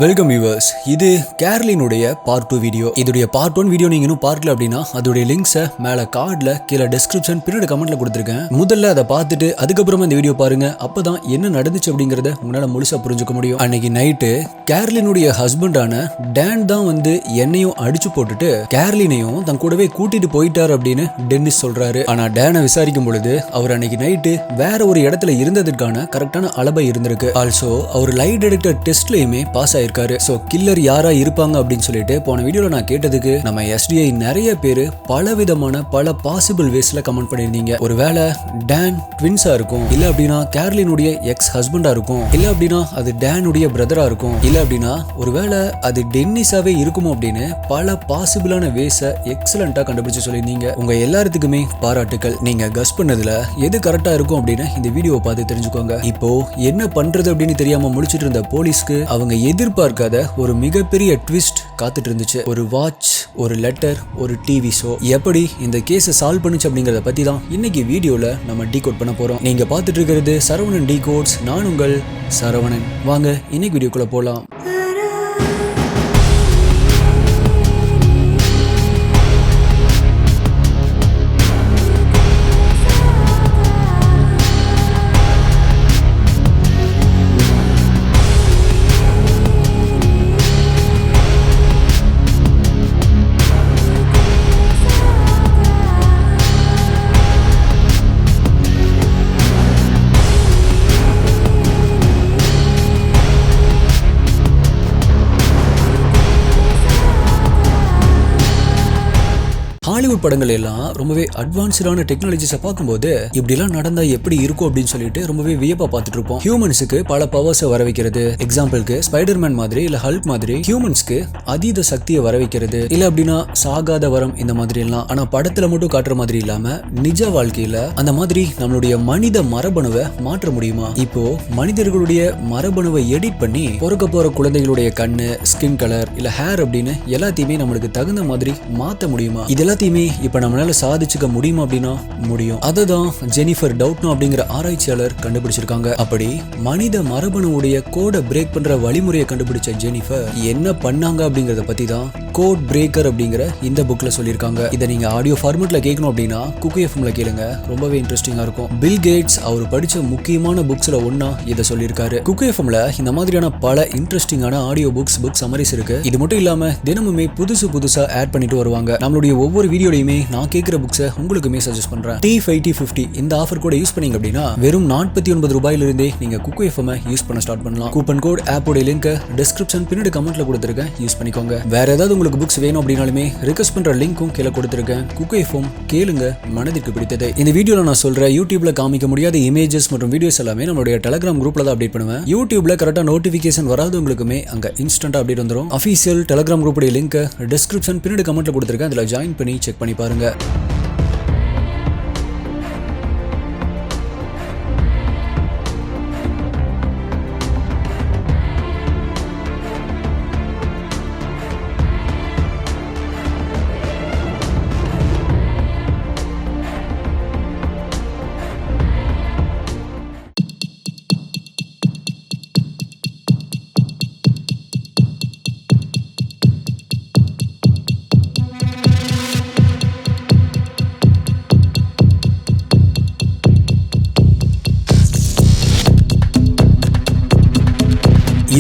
Welcome viewers. இது கேர்லினுடைய part 2 video. இதோடைய part 1 video நீங்க இன்னும் பார்க்கல அப்படின்னா அதோடைய லிங்க்ஸை மேலே கார்டில் கீழே டிஸ்கிரிப்ஷன் பின்னாடி கமெண்ட்ல கொடுத்துருக்கேன். முதல்ல அதை பார்த்துட்டு அதுக்கப்புறமா இந்த வீடியோ பாருங்க. அப்பதான் என்ன நடந்துச்சு அப்படிங்கறத உங்களால முழுசா புரிஞ்சுக்க முடியும். அன்னைக்கு நைட்டு கேர்லினுடைய ஹஸ்பண்டான டேன் தான் வந்து என்னையும் அடிச்சு போட்டுட்டு கேர்லினையும் தன் கூடவே கூட்டிட்டு போயிட்டாரு அப்படின்னு டென்னிஸ் சொல்றாரு. ஆனா டேனை விசாரிக்கும் பொழுது அவர் அன்னைக்கு நைட்டு வேற ஒரு இடத்துல இருந்ததுக்கான கரெக்டான அளவை இருந்திருக்கு. ஆல்சோ அவர் லை டிடெக்டர் டெஸ்ட்லயுமே பாஸ் ஆயிருக்காரு. சோ கில்லர் யாரா இருப்பாங்க அப்படின்னு சொல்லிட்டு போன வீடியோல நான் கேட்டதுக்கு நம்ம SDI நிறைய பேரு பலவிதமான பல பாசிபிள் வேஸ்ல கமெண்ட் பண்ணிருந்தீங்க. ஒருவேளை டேன் ட்வின்ஸா இருக்கும், இல்ல அப்படின்னா கேர்லினுடைய எக்ஸ் ஹஸ்பண்டா இருக்கும், இல்ல அப்படின்னா அது டேனுடைய பிரதரா இருக்கும், இல்ல அப்படின்னா ஒருவேளை அது டென்னிஸாவே இருக்குமோ அப்படின்னு பல பாசிபிளான வேஸ எக்ஸலண்டா கண்டுபிடிச்சு சொல்லியிருந்தீங்க. உங்க எல்லாத்துக்குமே பாராட்டுக்கள். நீங்க கஸ் பண்ணதுல எது கரெக்டா இருக்கும் அப்படின்னு இந்த வீடியோவை பார்த்து தெரிஞ்சுக்கோங்க. இப்போ என்ன பண்றது அப்படின்னு தெரியாம முழிச்சிட்டு இருந்த போலீஸ்க்கு அவங்க எதிர்பார்க்காத ஒரு மிகப்பெரிய ட்விஸ்ட் காத்துட்டு இருந்துச்சு. ஒரு வாட்ச், ஒரு லெட்டர், ஒரு டிவி ஷோ எப்படி இந்த கேஸை சால்வ் பண்ணுச்சு அப்படிங்கறத பத்தி தான் இன்னைக்கு வீடியோல நம்ம டீகோட் பண்ண போறோம். நீங்க பார்த்துட்டு இருக்கிறது சரவணன் டீகோட்ஸ். நான் உங்கள் சரவணன். வாங்க இன்னைக்கு வீடியோக்குள்ள போலாம். ஹாலிவுட் படங்கள் எல்லாம் ரொம்பவே அட்வான்ஸ்டான டெக்னாலஜிஸை பார்க்கும்போது இப்படிலாம் நடந்தா எப்படி இருக்கும் அப்படின்னு சொல்லிட்டு ரொம்பவே வியப்பா பார்த்துட்டு இருப்போம். ஹியூமன்ஸுக்கு பல பவர்ஸை வர வைக்கிறது, எக்ஸாம்பிளுக்கு ஸ்பைடர்மேன் மாதிரி இல்ல ஹல்க் மாதிரி ஹியூமன்ஸ்க்கு அதீத சக்தியை வர வைக்கிறது, இல்ல அப்படின்னா சாகாத வரம் இந்த மாதிரி எல்லாம். ஆனா படத்துல மட்டும் காட்டுற மாதிரி இல்லாம நிஜ வாழ்க்கையில அந்த மாதிரி நம்மளுடைய மனித மரபணுவை மாற்ற முடியுமா? இப்போ மனிதர்களுடைய மரபணுவை எடிட் பண்ணி பிறக்க போற குழந்தைகளுடைய கண்ணு, ஸ்கின் கலர் இல்ல ஹேர் அப்படின்னு எல்லாத்தையுமே நம்மளுக்கு தகுந்த மாதிரி மாத்த முடியுமா? இதெல்லாம் இப்ப நம்மளால சாதிச்சுக்க முடியுமா அப்படின்னா முடியும். அததான் ஜெனிஃபர் டவுட்னோ அப்படிங்கிற ஆராய்ச்சியாளர் கண்டுபிடிச்சிருக்காங்க. அப்படி மனித மரபணுவுடைய கோடை பிரேக் பண்ற வழிமுறையை கண்டுபிடிச்ச ஜெனிஃபர் என்ன பண்ணாங்க அப்படிங்கறத பத்தி தான் கோட் பிரேக்கர் அப்படிங்கிற இந்த புக்ல சொல்லியிருக்காங்க. இதை நீங்க ஆடியோ ஃபார்மேட்ல கேட்கணும் அப்படின்னா குக்கு எஃப்எம்ல கேளுங்க, ரொம்பவே இன்ட்ரெஸ்டிங்கா இருக்கும். பில் கேட்ஸ் அவர் படிச்ச முக்கியமான புக்ஸ்ல ஒன்னா இதை சொல்லியிருக்காரு. குக்கு எஃப்எம்ல இந்த மாதிரியான பல இன்ட்ரெஸ்டிங்கான ஆடியோ புக் சமரிஸ் இருக்கு. இது மட்டும் இல்லாம தினமுமே புதுசா ஆட் பண்ணிட்டு வருவாங்க. நம்மளுடைய ஒவ்வொரு வீடியோலையுமே நான் கேட்கிற புக்ஸை உங்களுக்குமே சஜஸ்ட் பண்றேன். T5T50 இந்த ஆஃபர் கூட யூஸ் பண்ணீங்க அப்படின்னா வெறும் 49 ரூபாயிலிருந்தே நீங்க குக்கு எஃப்எம் யூஸ் பண்ண ஸ்டார்ட் பண்ணலாம். கூப்பன் கோட் ஆப்போட லிங்க் டிஸ்கிரிப்ஷன் பின்னாடி கமெண்ட்ல கொடுத்திருக்கேன், யூஸ் பண்ணிக்கோங்க. வேற ஏதாவது உங்களுக்கு புக்ஸ் வேணும் அப்படின்னாலுமே ரிக்வெஸ்ட் பண்ற லிங்க்கும் கீழே கொடுத்திருக்கேன். குக்கு எஃப்எம் கேளுங்க, மனதிற்கு பிடித்தது. இந்த வீடியோல நான் சொல்ற யூடியூப்ல காமிக்க முடியாத இமேஜஸ் மற்றும் வீடியோஸ் எல்லாமே நம்மளுடைய டெலிகிராம் குரூப்ல தான் அப்டேட் பண்ணுவேன். யூடியூப்ல கரெக்டா நோட்டிபிகேஷன் வராதவங்களுக்குமே அங்க இன்ஸ்டன்டா அப்டேட் வந்துடும். Official Telegram group link description பின்னாடி கமெண்ட்ல கொடுத்திருக்கேன், அதுல ஜாயின் பண்ணி செக் பண்ணி பாருங்க.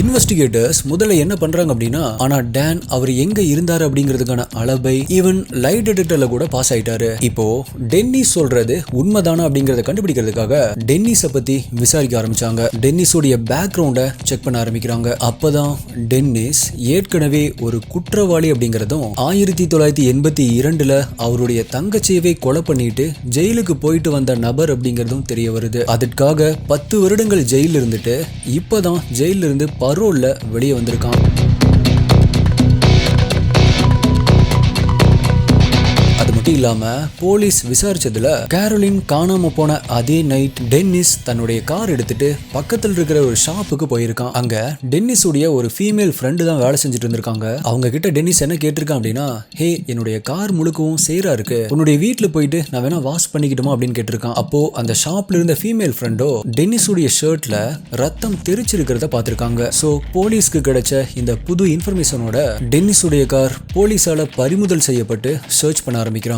இன்வெஸ்டிகேட்டர்ஸ் முதல்ல என்ன பண்றாங்க அப்படின்னா, ஆனா டேன் அவர் எங்க இருந்தாரு அப்படிங்கிறதுக்கான அளவை ஈவன் லை டிடெக்டர்ல கூட பாஸ் ஆயிட்டாரு. இப்போ டென்னிஸ் சொல்றது உண்மைதானா அப்படிங்கறத கண்டுபிடிக்கிறதுக்காக டென்னிஸை பத்தி விசாரிக்க ஆரம்பிச்சாங்க. டென்னிஸோடைய பேக்ரவுண்டை செக் பண்ண ஆரம்பிக்கிறாங்க. அப்பதான் டென்னிஸ் ஏற்கனவே ஒரு குற்றவாளி அப்படிங்கறதும் 1982 அவருடைய தங்கச்சியவே கொலை பண்ணிட்டு ஜெயிலுக்கு போயிட்டு வந்த நபர் அப்படிங்கறதும் தெரிய வருது. அதற்காக 10 வருடங்கள் ஜெயில இருந்துட்டு இப்பதான் ஜெயில இருந்து பரோல்ல வெளியே வந்திருக்கான். அது மட்டும் இல்லாம போலீஸ் விசாரிச்சதுல கேரோலின் காணாம போன அதே நைட் டென்னிஸ் தன்னுடைய கார் எடுத்துட்டு பக்கத்துல இருக்கிற ஒரு ஷாப்புக்கு போயிருக்கான். அங்க டென்னிஸ் உடைய ஒரு ஃபீமேல் ஃப்ரெண்டு தான் வேலை செஞ்சுட்டு இருந்திருக்காங்க. அவங்க கிட்ட டென்னிஸ் என்ன கேட்டிருக்கான் அப்படின்னா, ஹே என்னுடைய கார் முழுக்கவும் சேரா இருக்கு, உன்னுடைய வீட்டுல போயிட்டு நான் வேணா வாஷ் பண்ணிக்கிட்டுமா அப்படின்னு கேட்டிருக்கான். அப்போ அந்த ஷாப்ல இருந்த ஃபீமேல் ஃப்ரெண்டோ டென்னிஸ் உடைய ஷர்ட்ல ரத்தம் தெரிச்சிருக்கிறத பார்த்திருக்காங்க. சோ போலீஸ்க்கு கிடைச்ச இந்த புது இன்ஃபர்மேஷனோட டென்னிஸ் உடைய கார் போலீஸால பறிமுதல் செய்யப்பட்டு சர்ச் பண்ண ஆரம்பிக்கிறாங்க.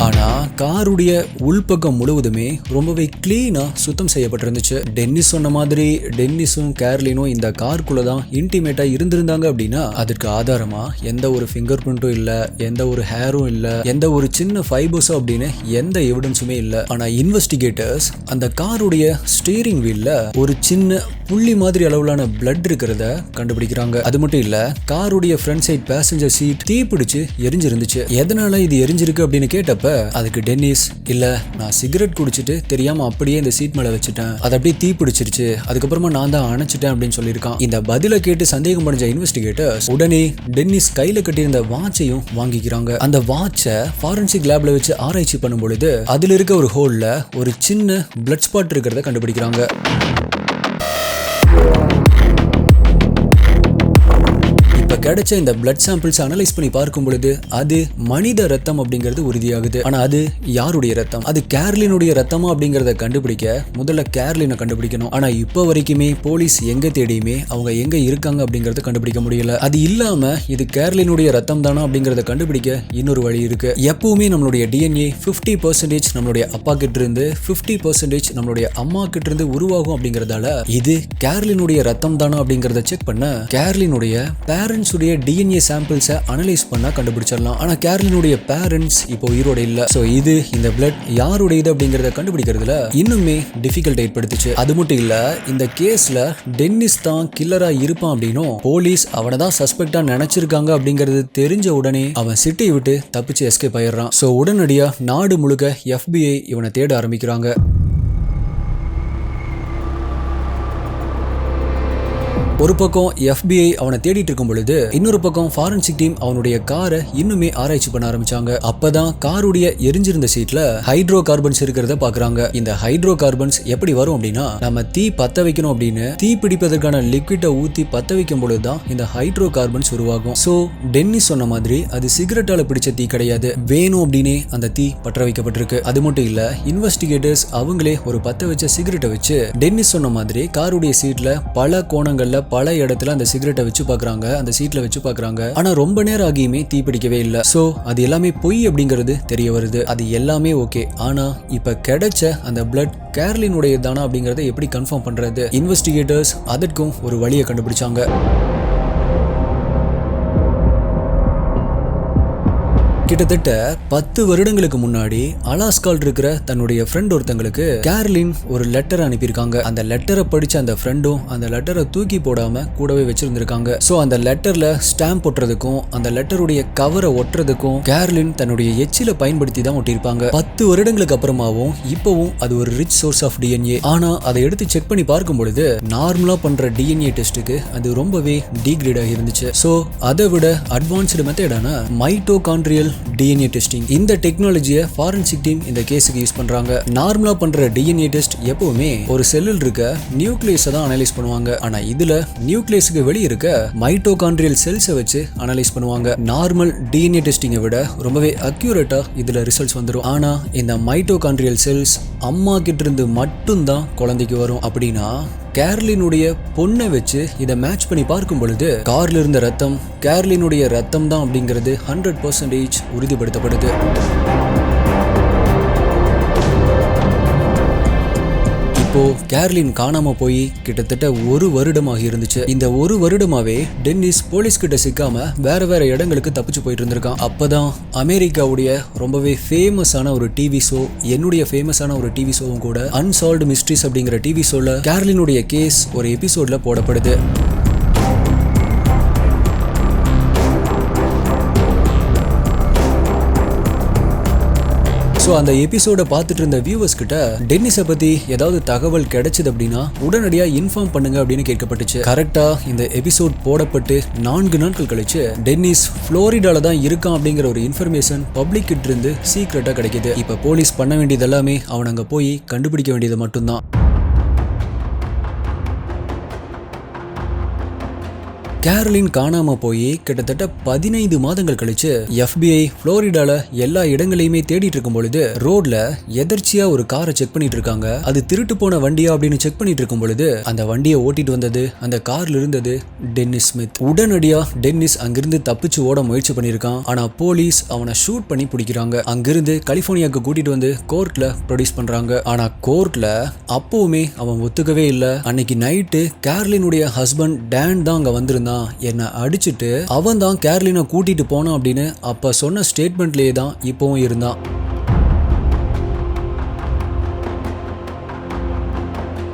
ஆனா காருடைய உள்பக்கம் முழுவதுமே ரொம்பவே கிளீனா சுத்தம் செய்யப்பட்டிருந்துச்சு. டென்னிஸ் சொன்ன மாதிரி டென்னிஸும் கேர்லினும் இந்த காருக்குள்ள தான் இன்டிமேட்டா இருந்திருந்தாங்க அப்படின்னா அதற்கு ஆதாரமா எந்த ஒரு ஃபிங்கர் பிரிண்ட்டும் இல்ல, எந்த ஒரு ஹேரும் இல்ல, எந்த ஒரு சின்ன ஃபைபர்ஸோ அப்படின்னு எந்த எவிடன்ஸுமே இல்ல. ஆனா இன்வெஸ்டிகேட்டர்ஸ் அந்த காருடைய ஸ்டீரிங் வீல்ல ஒரு சின்ன புள்ளி மாதிரி அளவிலான பிளட் இருக்கிறத கண்டுபிடிக்கிறாங்க. அது மட்டும் இல்ல, காருடைய ஃப்ரண்ட் சைட் பேசஞ்சர் சீட் தீப்பிடிச்சு எரிஞ்சிருந்துச்சு. எதனால இது எரிஞ்சிருக்கு அப்படின்னு கேட்டப்ப அதுக்கு டென்னிஸ், இல்ல நான் சிகரெட் குடிச்சிட்டு தெரியாம அப்படியே இந்த சீட் மேல வச்சுட்டேன், அது அப்படியே தீ பிடிச்சிருச்சு, அதுக்கப்புறமா நான் தான் அணைச்சிட்டேன் அப்படின்னு சொல்லியிருக்கான். இந்த பதில கேட்டு சந்தேகம் அடைஞ்ச இன்வெஸ்டிகேட்டர்ஸ் உடனே டென்னிஸ் கையில கட்டியிருந்த வாட்சையும் வாங்கிக்கிறாங்க. அந்த வாட்சை ஃபாரன்சிக் லேப்ல வச்சு ஆராய்ச்சி பண்ணும் பொழுது அதுல இருக்க ஒரு ஹோல்ல ஒரு சின்ன பிளட் ஸ்பாட் இருக்கிறத கண்டுபிடிக்கிறாங்க. கிடைச்ச இந்த பிளட் சாம்பிள்ஸ் அனலைஸ் பண்ணி பார்க்கும் பொழுது அது மனித ரத்தம் அப்படிங்கிறது உறுதியாகுது. ஆனா அது யாருடைய ரத்தம், அது கேர்லினுடைய ரத்தமா அப்படிங்கறத கண்டுபிடிக்க முதல்ல கேர்லினை கண்டுபிடிக்கணும். ஆனா இப்ப வரைக்குமே போலீஸ் எங்க தேடியுமே அவங்க எங்க இருக்காங்க அப்படிங்கறத கண்டுபிடிக்க முடியல. அது இல்லாம இது கேர்லினுடைய ரத்தம் தானா அப்படிங்கறத கண்டுபிடிக்க இன்னொரு வழி இருக்கு. எப்பவுமே நம்மளுடைய டிஎன்ஏ 50% நம்மளுடைய அப்பா கிட்ட இருந்து 50% நம்மளுடைய அம்மா கிட்ட இருந்து உருவாகும் அப்படிங்கறதால இது கேர்லினுடைய ரத்தம் தானா அப்படிங்கறத செக் பண்ண கேர்லினுடைய பேரண்ட்ஸ் டிஎன்ஏ சாம்பிள்ஸை அனலைஸ் பண்ணா கண்டுபிடிச்சிடலாம். ஆனா கேர்லினுடைய பேரண்ட்ஸ் இப்போ உயிரோட இல்ல. சோ இது இந்த பிளட் யாருடையது அப்படிங்கறத கண்டுபிடிக்கிறதுல இன்னுமே டிஃபிகல்ட் ஏற்படுத்துச்சு. அது மட்டும் இல்ல, இந்த கேஸ்ல டென்னிஸ் தான் கில்லரா இருப்பான் அப்படின்னும் போலீஸ் அவனை தான் சஸ்பெக்டா நினைச்சிருக்காங்க அப்படிங்கறது தெரிஞ்ச உடனே அவன் சிட்டியை விட்டு தப்பிச்சு எஸ்கேப் ஆயிடுறான். சோ உடனடியா நாடு முழுக்க FBI இவனை தேட ஆரம்பிக்கிறாங்க. ஒரு பக்கம் FBI அவனை தேடிட்டு இருக்கும் பொழுது இன்னொரு பக்கம் ஃபாரன்சிக் டீம் அவனுடைய காரை இன்னுமே ஆராய்ச்சி பண்ண ஆரம்பிச்சாங்க. அப்பதான் காருடைய எரிஞ்சிருந்த சீட்ல ஹைட்ரோ கார்பன்ஸ் இருக்கிறத பாக்குறாங்க. இந்த ஹைட்ரோ கார்பன்ஸ் எப்படி வரும் அப்படின்னா, நம்ம தீ பத்த வைக்கணும் அப்படின்னு தீ பிடிப்பதற்கான லிக்விட்டை ஊத்தி பத்த வைக்கும் பொழுதுதான் இந்த ஹைட்ரோ கார்பன்ஸ் உருவாகும். சோ டென்னிஸ் சொன்ன மாதிரி அது சிகரெட்டால பிடிச்ச தீ கிடையாது, வேணும் அப்படின்னே அந்த தீ பற்ற வைக்கப்பட்டிருக்கு. அது மட்டும் இல்ல, இன்வெஸ்டிகேட்டர்ஸ் அவங்களே ஒரு பத்த வச்ச சிகரெட்டை வச்சு டென்னிஸ் சொன்ன மாதிரி காருடைய சீட்ல பல கோணங்கள்ல பல இடத்துல அந்த சிகரெட்டை வச்சு பாக்குறாங்க, அந்த சீட்ல வச்சு பாக்குறாங்க. ஆனா ரொம்ப நேரம் ஆகியுமே தீ பிடிக்கவே இல்லை. சோ அது எல்லாமே பொய் அப்படிங்கிறது தெரிய வருது. அது எல்லாமே ஓகே, ஆனா இப்ப கிடைச்ச அந்த பிளட் கேர்லினுடைய தானா அப்படிங்கறத எப்படி கன்ஃபார்ம் பண்றது? இன்வெஸ்டிகேட்டர்ஸ் அதற்கும் ஒரு வழியை கண்டுபிடிச்சாங்க. கிட்டத்தட்ட 10 வருடங்களுக்கு முன்னாடி அலாஸ்கால் இருக்கிற தன்னுடைய ஃப்ரெண்ட் ஒருத்தங்களுக்கு கேர்லின் ஒரு லெட்டர் அனுப்பியிருக்காங்க. அந்த லெட்டரை படிச்ச அந்த ஃப்ரெண்டும் அந்த லெட்டரை தூக்கி போடாம கூடவே வச்சிருந்திருக்காங்க. சோ அந்த லெட்டர்ல ஸ்டாம்ப் ஒட்டுறதுக்கும் அந்த லெட்டருடைய கவரை ஒட்டுறதுக்கும் கேர்லின் தன்னுடைய எச்சில பயன்படுத்தி தான் ஒட்டியிருப்பாங்க. 10 வருடங்களுக்கு அப்புறமாவும் இப்பவும் அது ஒரு ரிச் சோர்ஸ் ஆஃப் டிஎன்ஏ. ஆனா அதை எடுத்து செக் பண்ணி பார்க்கும் பொழுது நார்மலா பண்ற டிஎன்ஏ டெஸ்ட்டுக்கு அது ரொம்பவே டீக்ரேட் ஆகி இருந்துச்சு. சோ அதை விட அட்வான்ஸ்டு மெத்தடான மைட்டோகாண்ட்ரியல் டிஎன்ஏ டெஸ்டிங், இந்த டெக்னாலஜியை ஃபாரன்சிக் டீம் இந்த கேஸுக்கு யூஸ் பண்றாங்க. நார்மலா பண்ற டிஎன்ஏ டெஸ்ட் எப்பவுமே ஒரு செல்லில் இருக்க நியூக்ளியஸை தான் அனலைஸ் பண்ணுவாங்க. ஆனா இதுல நியூக்ளியஸுக்கு வெளியே இருக்க மைட்டோகாண்ட்ரியல் செல்ஸை வச்சு அனலைஸ் பண்ணுவாங்க. நார்மல் டிஎன்ஏ டெஸ்டிங்கை விட ரொம்பவே அக்யூரேட்டா இதுல ரிசல்ட்ஸ் வந்துடும். ஆனா இந்த மைட்டோகாண்ட்ரியல் செல்ஸ் அம்மா கிட்ட இருந்து மட்டும்தான் குழந்தைக்கு வரும். அப்படின்னா கேர்லினுடைய பொண்ணை வச்சு இதை மேட்ச் பண்ணி பார்க்கும் பொழுது கார்ல இருந்த ரத்தம் கேர்லினுடைய ரத்தம் தான் அப்படிங்கிறது 100% உறுதிப்படுத்தப்படுது. இப்போ கேர்லின் காணாம போய் கிட்டத்தட்ட 1 வருடமாக இருந்துச்சு. இந்த 1 வருடமாவே டென்னிஸ் போலீஸ் கிட்ட சிக்காம வேற வேற இடங்களுக்கு தப்பிச்சு போயிட்டு இருந்திருக்கான். அப்பதான் அமெரிக்காவுடைய ரொம்பவே ஃபேமஸான ஒரு டிவி ஷோ, என்னுடைய ஃபேமஸான ஒரு டிவி ஷோவும் கூட, அன்சால்வ்டு மிஸ்ட்ரிஸ் அப்படிங்கிற டிவி ஷோல கேர்லினுடைய கேஸ் ஒரு எபிசோட்ல போடப்படுது. ஸோ சோ அந்த எபிசோட பார்த்துட்டு இருந்த வியூவர்ஸ் கிட்ட டென்னிஸை பத்தி ஏதாவது தகவல் கிடைச்சது அப்படின்னா உடனடியா இன்ஃபார்ம் பண்ணுங்க அப்படின்னு கேட்கப்பட்டுச்சு. கரெக்டா இந்த எபிசோட் போடப்பட்டு 4 நாட்கள் கழிச்சு டென்னிஸ் புளோரிடால தான் இருக்கான் அப்படிங்கிற ஒரு இன்ஃபர்மேஷன் பப்ளிக் கிட்ட இருந்து சீக்ரெட்டா கிடைக்குது. இப்ப போலீஸ் பண்ண வேண்டியது எல்லாமே அவன் அங்க போய் கண்டுபிடிக்க வேண்டியது மட்டும்தான். கேரலின் காணாம போய் கிட்டத்தட்ட 15 மாதங்கள் கழிச்சு FBI புளோரிடால எல்லா இடங்களையுமே தேடிட்டு இருக்கும் பொழுது ரோட்ல எதர்ச்சியா ஒரு காரை செக் பண்ணிட்டு இருக்காங்க. அது திருட்டு போன வண்டியா அப்படின்னு செக் பண்ணிட்டு இருக்கும் பொழுது அந்த வண்டியை ஓட்டிட்டு வந்தது, அந்த கார்ல இருந்தது டென்னிஸ் ஸ்மித். உடனடியா டென்னிஸ் அங்கிருந்து தப்பிச்சு ஓட முயற்சி பண்ணிருக்கான். ஆனா போலீஸ் அவனை ஷூட் பண்ணி பிடிக்கிறாங்க. அங்கிருந்து கலிபோர்னியாக்கு கூட்டிட்டு வந்து கோர்ட்ல ப்ரொடியூஸ் பண்றாங்க. ஆனா கோர்ட்ல அப்பவுமே அவன் ஒத்துக்கவே இல்லை. அன்னைக்கு நைட்டு கேரலினுடைய ஹஸ்பண்ட் டேன் தான் அங்க வந்திருந்தான். என்ன அடிச்சுட்டு அவன் தான் கேரலினை கூட்டிட்டு போனான் அப்படின்னு அப்ப சொன்ன ஸ்டேட்மெண்ட்லயே தான் இப்பவும் இருந்தான்.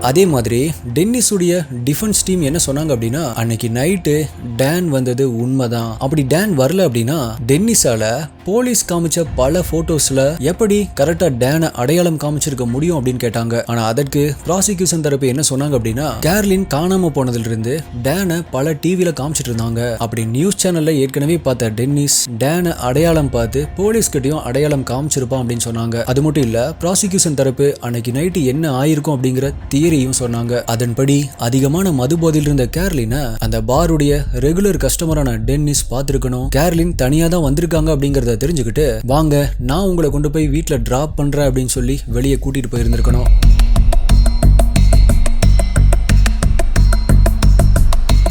அதே மாதிரி டென்னிஸ் உடைய டிஃபென்ஸ் டீம் என்ன சொன்னாங்க அப்படின்னா அன்னைக்கு நைட்டு டேன் வந்தது உண்மைதான். அப்படி டேன் வரல அப்படின்னா டென்னிஸால போலீஸ் காமிச்ச பல போட்டோஸ்ல எப்படி கரெக்டா டேனை அடையாளம் காமிச்சிருக்க முடியும் அப்படின்னு கேட்டாங்க. ஆனா அதற்கு ப்ராசிக்யூஷன் தரப்பு என்ன சொன்னாங்க அப்படின்னா கேர்லின் காணாம போனதுல இருந்து டேனை பல டிவில காமிச்சிட்டு இருந்தாங்க. அப்படி நியூஸ் சேனல்ல ஏற்கனவே பார்த்த டென்னிஸ் டேனை அடையாளம் பார்த்து போலீஸ் கிட்டையும் அடையாளம் காமிச்சிருப்பான் அப்படின்னு சொன்னாங்க. அது மட்டும் இல்ல ப்ராசிக்யூஷன் தரப்பு அன்னைக்கு நைட்டு என்ன ஆயிருக்கும் அப்படிங்கிற தியரி சொன்னாங்க. அதன்படி அதிகமான மது போதையில் இருந்த கேர்லினை அந்த பாருடைய ரெகுலர் கஸ்டமரான டென்னிஸ் பார்த்திருக்கணும். கேர்லின் தனியா தான் வந்திருக்காங்க அப்படிங்கறத தெரிஞ்சுக்கிட்டு வாங்க நான் உங்களை கொண்டு போய் வீட்டுல டிராப் பண்றேன் அப்படின்னு சொல்லி வெளியே கூட்டிட்டு போயிருந்திருக்கணும்.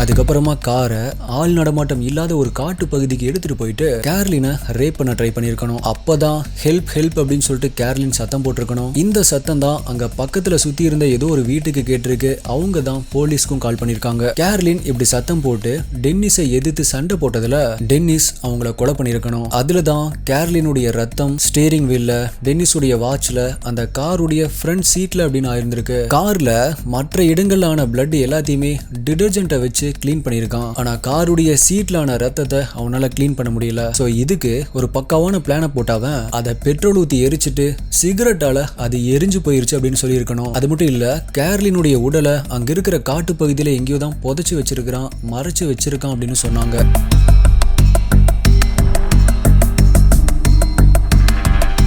அதுக்கப்புறமா காரை ஆள் நடமாட்டம் இல்லாத ஒரு காட்டு பகுதிக்கு எடுத்துட்டு போயிட்டு கேர்லினை ரேப் பண்ண ட்ரை பண்ணிருக்கணும். அப்பதான் ஹெல்ப் ஹெல்ப் அப்படின்னு சொல்லிட்டு கேர்லின் சத்தம் போட்டிருக்கணும். இந்த சத்தம் தான் அங்க பக்கத்துல சுத்தி இருந்த ஏதோ ஒரு வீட்டுக்கு கேட்டிருக்கு. அவங்க தான் போலீஸ்க்கும் கால் பண்ணிருக்காங்க. கேர்லின் இப்படி சத்தம் போட்டு டென்னிஸை எதிர்த்து சண்டை போட்டதுல டென்னிஸ் அவங்கள கொலை பண்ணிருக்கணும். அதுலதான் கேர்லினுடைய ரத்தம் ஸ்டீரிங் வீல்ல, டென்னிஸுடைய வாட்ச்ல, அந்த காருடைய ஃப்ரண்ட் சீட்ல அப்படின்னு ஆயிருந்திருக்கு. கார்ல மற்ற இடங்கள்ல ஆன பிளட் எல்லாத்தையுமே டிடர்ஜென்ட்டை வச்சு கிளீன் பண்ணிருக்கான். ஆனா காருடைய சீட்லான ரத்தத்தை அவனால கிளீன் பண்ண முடியல. சோ இதுக்கு ஒரு பக்காவான பிளான போட்டாவன் அதை பெட்ரோல் ஊத்தி எரிச்சிட்டு சிகரெட்டால அது எரிஞ்சு போயிருச்சு அப்படின்னு சொல்லி இருக்கணும். அது மட்டும் இல்ல கேர்லினுடைய உடலை அங்க இருக்கிற காட்டு பகுதியில எங்கேயோ தான் புதைச்சு வச்சிருக்கான், மறைச்சு வச்சிருக்கான் அப்படின்னு சொன்னாங்க.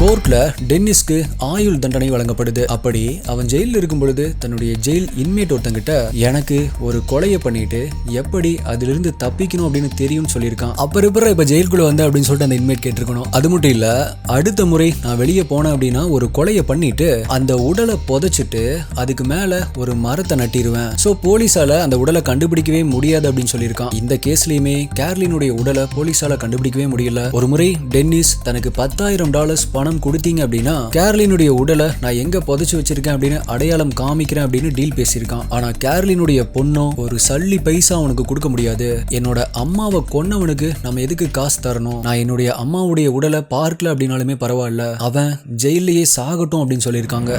கோர்ட்ல டென்னிஸ்க்கு ஆயுள் தண்டனை வழங்கப்படுது. அப்படி அவன் ஜெயில இருக்கும் பொழுது தன்னுடைய ஜெயில் இன்மேட் ஒருத்தங்கிட்ட எனக்கு ஒரு கொலையை பண்ணிட்டு எப்படி அதுல இருந்து தப்பிக்கணும் அப்படின்னு தெரியும்னு சொல்லியிருக்கான். அப்புறம் இப்ப ஜெயிலுக்குள்ள வந்த அப்படின்னு சொல்லிட்டு அந்த இன்மேட் கேட்டிருக்கணும். அது மட்டும் இல்ல அடுத்த முறை நான் வெளியே போனேன் அப்படின்னா ஒரு கொலையை பண்ணிட்டு அந்த உடலை புதைச்சிட்டு அதுக்கு மேல ஒரு மரத்தை நட்டிடுவேன். சோ போலீஸால அந்த உடலை கண்டுபிடிக்கவே முடியாது அப்படின்னு சொல்லியிருக்கான். இந்த கேஸ்லயுமே கேர்லினுடைய உடலை போலீஸால கண்டுபிடிக்கவே முடியல. ஒரு முறை டென்னிஸ் தனக்கு $10,000 பணம் கொடுத்தீங்க அப்படின்னா கேர்லினுடைய உடலை நான் எங்க புதைச்சு வச்சிருக்கேன் அப்படின்னு அடையாளம் காமிக்கிறேன் அப்படின்னு டீல் பேசியிருக்கான். ஆனா கேர்லினுடைய பொண்ணும் ஒரு சல்லி பைசா அவனுக்கு கொடுக்க முடியாது. என்னோட அம்மாவை கொன்னவனுக்கு நம்ம எதுக்கு காசு தரணும்? நான் என்னுடைய அம்மாவுடைய உடலை பார்க்கல அப்படின்னாலுமே பரவாயில்ல, அவன் ஜெயிலேயே சாகட்டும் அப்படின்னு சொல்லியிருக்காங்க.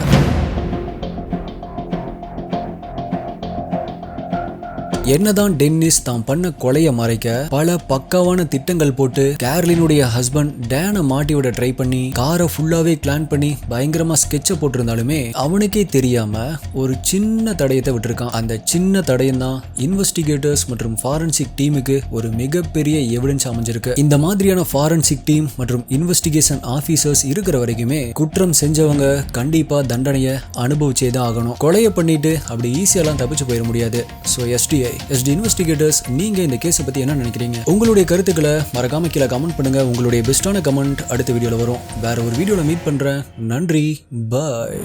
என்னதான் டென்னிஸ் தான் பண்ண கொலையை மறைக்க பல பக்காவான திட்டங்கள் போட்டு கேர்லினுடைய ஹஸ்பண்ட் டேனை மாட்டி விட ட்ரை பண்ணி காரை ஃபுல்லாவே பிளான் பண்ணி பயங்கரமா ஸ்கெட்ச போட்டிருந்தாலுமே அவனுக்கே தெரியாம ஒரு சின்ன தடயத்தை விட்டுருக்கான். அந்த சின்ன தடயம் தான் இன்வெஸ்டிகேட்டர்ஸ் மற்றும் ஃபாரன்சிக் டீமுக்கு ஒரு மிகப்பெரிய எவிடன்ஸ் அமைஞ்சிருக்கு. இந்த மாதிரியான ஃபாரன்சிக் டீம் மற்றும் இன்வெஸ்டிகேஷன் ஆபீசர்ஸ் இருக்கிற வரைக்குமே குற்றம் செஞ்சவங்க கண்டிப்பா தண்டனையை அனுபவிச்சே தான் ஆகணும். கொலையை பண்ணிட்டு அப்படி ஈஸியாலாம் தப்பிச்சு போயிட முடியாது. ஸோ SD இன்வெஸ்டிகேட்டர்ஸ், நீங்க இந்த கேஸை பத்தி என்ன நினைக்கிறீங்க? உங்களுடைய கருத்துக்களை மறக்காம கீழே கமெண்ட் பண்ணுங்க. உங்களுடைய பெஸ்டான கமெண்ட் அடுத்த வீடியோல வரும். வேற ஒரு வீடியோல மீட் பண்றேன். நன்றி, பாய்.